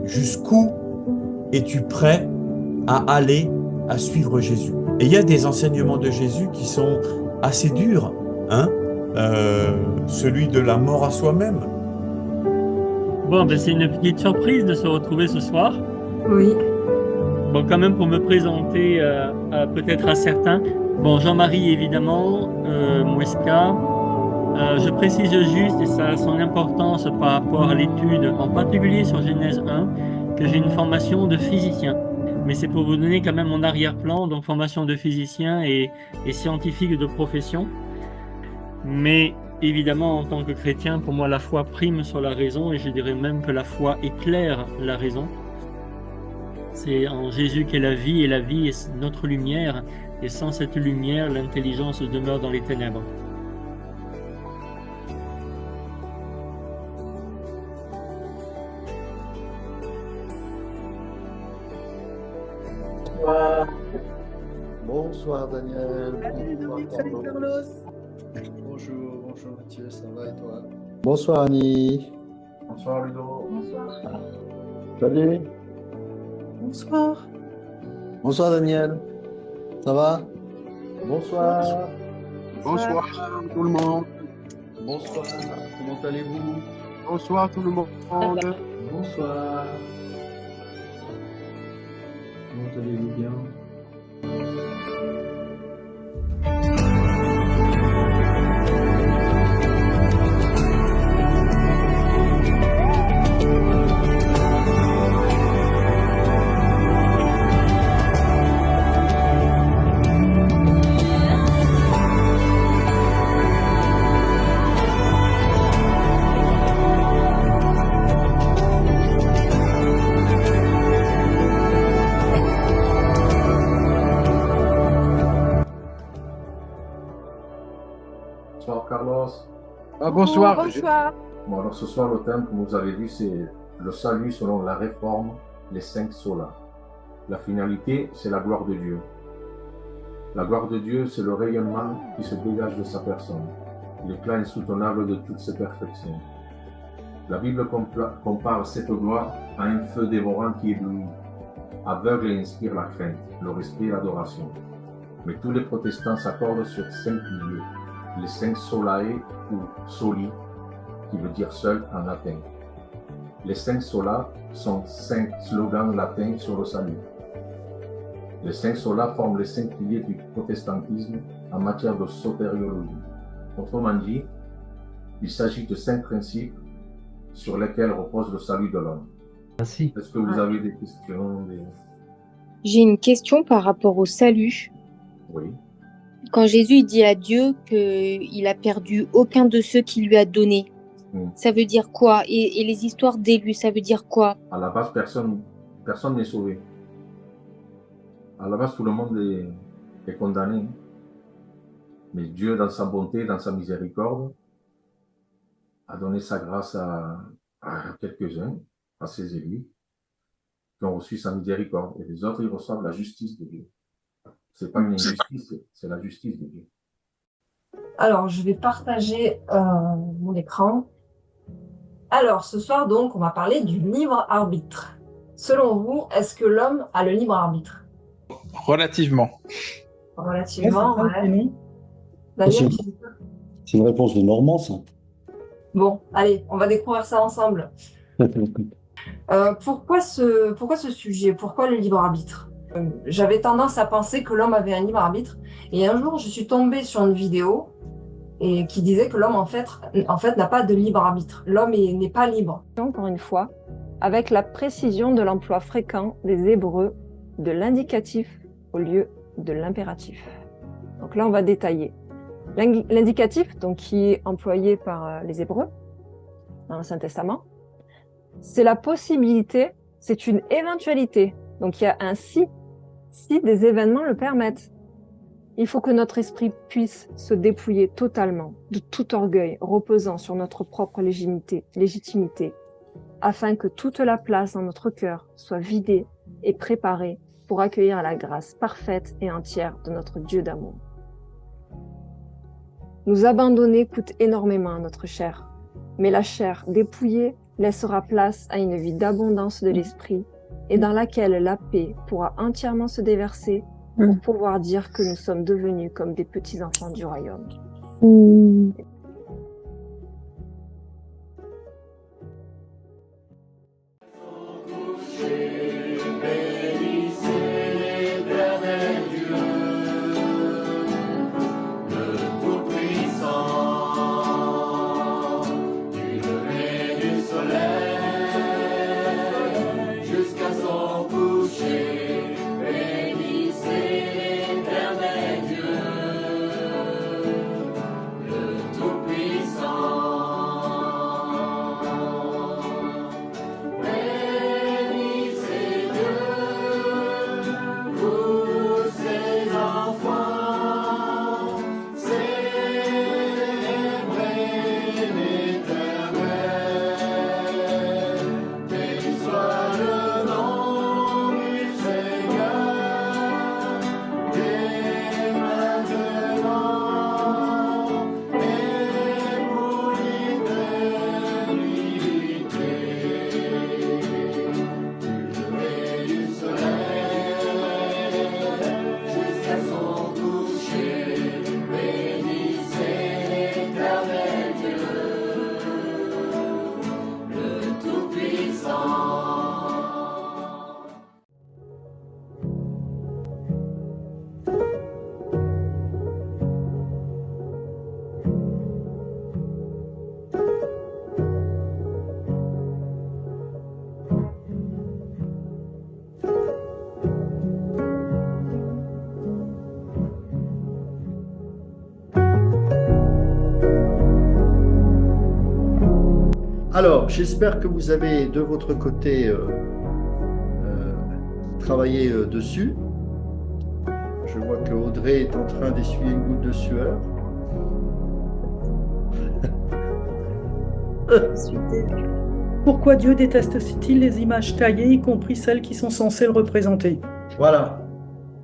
jusqu'où es-tu prêt à aller, à suivre Jésus? Et il y a des enseignements de Jésus qui sont assez durs, hein? Celui de la mort à soi-même. Bon, ben c'est une petite surprise de se retrouver ce soir. Oui, Bon, quand même pour me présenter peut-être à certains. Bon, Jean-Marie évidemment, Mouesca. Je précise juste, et ça a son importance par rapport à l'étude, en particulier sur Genèse 1, que j'ai une formation de physicien. Mais c'est pour vous donner quand même mon arrière-plan, donc formation de physicien et scientifique de profession. Mais évidemment, en tant que chrétien, pour moi, la foi prime sur la raison, et je dirais même que la foi éclaire la raison. C'est en Jésus qu'est la vie, et la vie est notre lumière, et sans cette lumière, l'intelligence demeure dans les ténèbres. Bonsoir. Bonsoir Daniel. salut Bonsoir Dominique, salut Carlos. Carlos. Bonjour Mathieu, ça va et toi? Bonsoir Annie. Bonsoir Ludo. Salut. Bonsoir. Bonsoir Daniel. Ça va? Bonsoir. Bonsoir tout le monde. Bonsoir. Comment allez-vous? Bonsoir tout le monde. Bonsoir. Comment allez-vous bien? Bonsoir Carlos. Bonsoir. Bonsoir. Bon, alors ce soir, le thème que vous avez vu, c'est le salut selon la réforme, les 5 solas. La finalité, c'est la gloire de Dieu. La gloire de Dieu, c'est le rayonnement qui se dégage de sa personne, l'éclat insoutenable de toutes ses perfections. La Bible compare cette gloire à un feu dévorant qui éblouit, aveugle et inspire la crainte, le respect et l'adoration. Mais tous les protestants s'accordent sur 5 piliers, les 5 solae ou soli, qui veut dire seul en latin. Les 5 solas sont 5 slogans latins sur le salut. Les 5 solas forment les 5 piliers du protestantisme en matière de sotériologie. Autrement dit, il s'agit de 5 principes sur lesquels repose le salut de l'homme. Merci. Est-ce que vous avez des questions? J'ai une question par rapport au salut. Oui. Quand Jésus dit à Dieu qu'il a perdu aucun de ceux qu'il lui a donnés, ça veut dire quoi? Et les histoires d'élus, ça veut dire quoi? À la base, personne n'est sauvé. À la base, tout le monde est condamné. Mais Dieu, dans sa bonté, dans sa miséricorde, a donné sa grâce à quelques-uns, à ses élus, qui ont reçu sa miséricorde. Et les autres, ils reçoivent la justice de Dieu. C'est pas une injustice, c'est la justice de Dieu. Alors, je vais partager mon écran. Alors, ce soir, donc, on va parler du libre arbitre. Selon vous, est-ce que l'homme a le libre arbitre? Relativement. Relativement, ouais. Non. Daniel, C'est une réponse de Normand, ça. bon, allez, on va découvrir ça ensemble. Pourquoi ce sujet? Pourquoi le libre arbitre? J'avais tendance à penser que l'homme avait un libre arbitre. Et un jour, je suis tombée sur une vidéo qui disait que l'homme, en fait, n'a pas de libre arbitre. L'homme n'est pas libre. Encore une fois, avec la précision de l'emploi fréquent des Hébreux de l'indicatif au lieu de l'impératif. Donc là, on va détailler. L'indicatif, donc qui est employé par les Hébreux dans l'Ancien Testament, c'est la possibilité, c'est une éventualité. Donc il y a un si des événements le permettent. Il faut que notre esprit puisse se dépouiller totalement de tout orgueil reposant sur notre propre légitimité, afin que toute la place dans notre cœur soit vidée et préparée pour accueillir la grâce parfaite et entière de notre Dieu d'amour. Nous abandonner coûte énormément à notre chair, mais la chair dépouillée laissera place à une vie d'abondance de l'esprit et dans laquelle la paix pourra entièrement se déverser pour pouvoir dire que nous sommes devenus comme des petits-enfants du royaume. Alors, j'espère que vous avez de votre côté travaillé dessus. Je vois que Audrey est en train d'essuyer une goutte de sueur. Pourquoi Dieu déteste-t-il les images taillées, y compris celles qui sont censées le représenter? Voilà.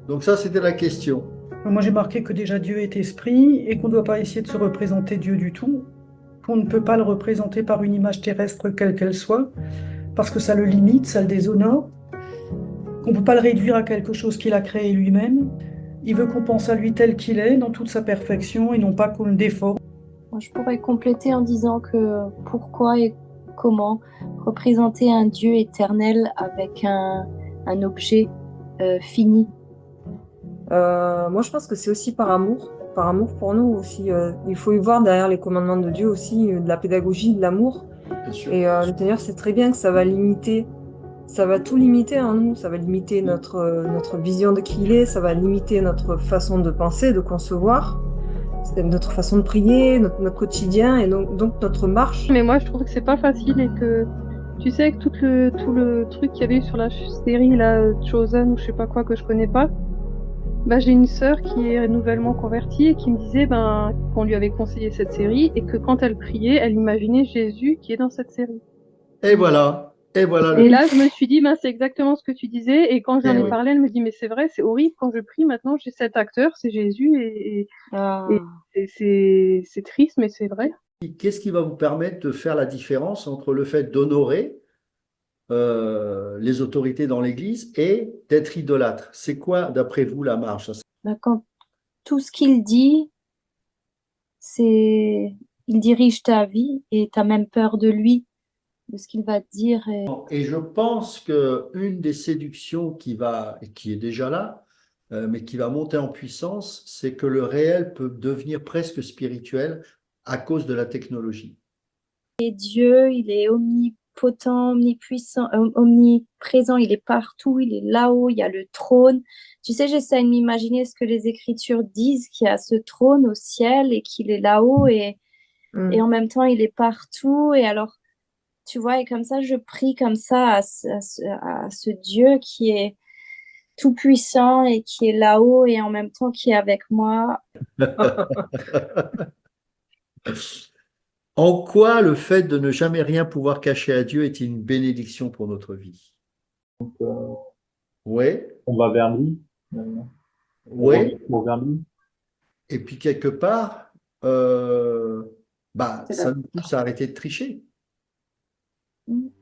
Donc ça, c'était la question. Moi, j'ai marqué que déjà Dieu est esprit et qu'on ne doit pas essayer de se représenter Dieu du tout, qu'on ne peut pas le représenter par une image terrestre quelle qu'elle soit, parce que ça le limite, ça le déshonore, qu'on ne peut pas le réduire à quelque chose qu'il a créé lui-même. Il veut qu'on pense à lui tel qu'il est, dans toute sa perfection, et non pas qu'on le déforme. Moi, je pourrais compléter en disant que pourquoi et comment représenter un Dieu éternel avec un objet fini. Moi, je pense que c'est aussi par amour pour nous aussi. Il faut y voir derrière les commandements de Dieu aussi de la pédagogie, de l'amour. Et le Seigneur sait très bien que ça va tout limiter en nous, ça va limiter notre vision de qui il est, ça va limiter notre façon de penser, de concevoir, notre façon de prier, notre quotidien et donc notre marche. Mais moi je trouve que c'est pas facile et que tu sais que tout le truc qu'il y avait sur la série là, Chosen ou je sais pas quoi que je connais pas, bah, j'ai une sœur qui est nouvellement convertie et qui me disait qu'on lui avait conseillé cette série et que quand elle priait, elle imaginait Jésus qui est dans cette série. Et voilà. Et là, je me suis dit, c'est exactement ce que tu disais. Et quand j'en ai parlé, elle me dit, mais c'est vrai, c'est horrible. Quand je prie, maintenant, j'ai cet acteur, c'est Jésus. Et c'est triste, mais c'est vrai. Qu'est-ce qui va vous permettre de faire la différence entre le fait d'honorer les autorités dans l'Église et d'être idolâtre? C'est quoi, d'après vous, la marche? Quand tout ce qu'il dit, il dirige ta vie et tu as même peur de lui, de ce qu'il va te dire. Et je pense qu'une des séductions qui est déjà là, mais qui va monter en puissance, c'est que le réel peut devenir presque spirituel à cause de la technologie. Et Dieu, il est omnipotent, omnipuissant, omniprésent, il est partout, il est là-haut, il y a le trône. Tu sais, j'essaie de m'imaginer ce que les Écritures disent, qu'il y a ce trône au ciel et qu'il est là-haut et en même temps, il est partout. Et alors, tu vois, et comme ça, je prie comme ça à ce Dieu qui est tout puissant et qui est là-haut et en même temps qui est avec moi. En quoi le fait de ne jamais rien pouvoir cacher à Dieu est une bénédiction pour notre vie? Oui. On va vers lui. Oui. On va vers lui. Et puis quelque part, ça nous pousse à arrêter de tricher. Mm.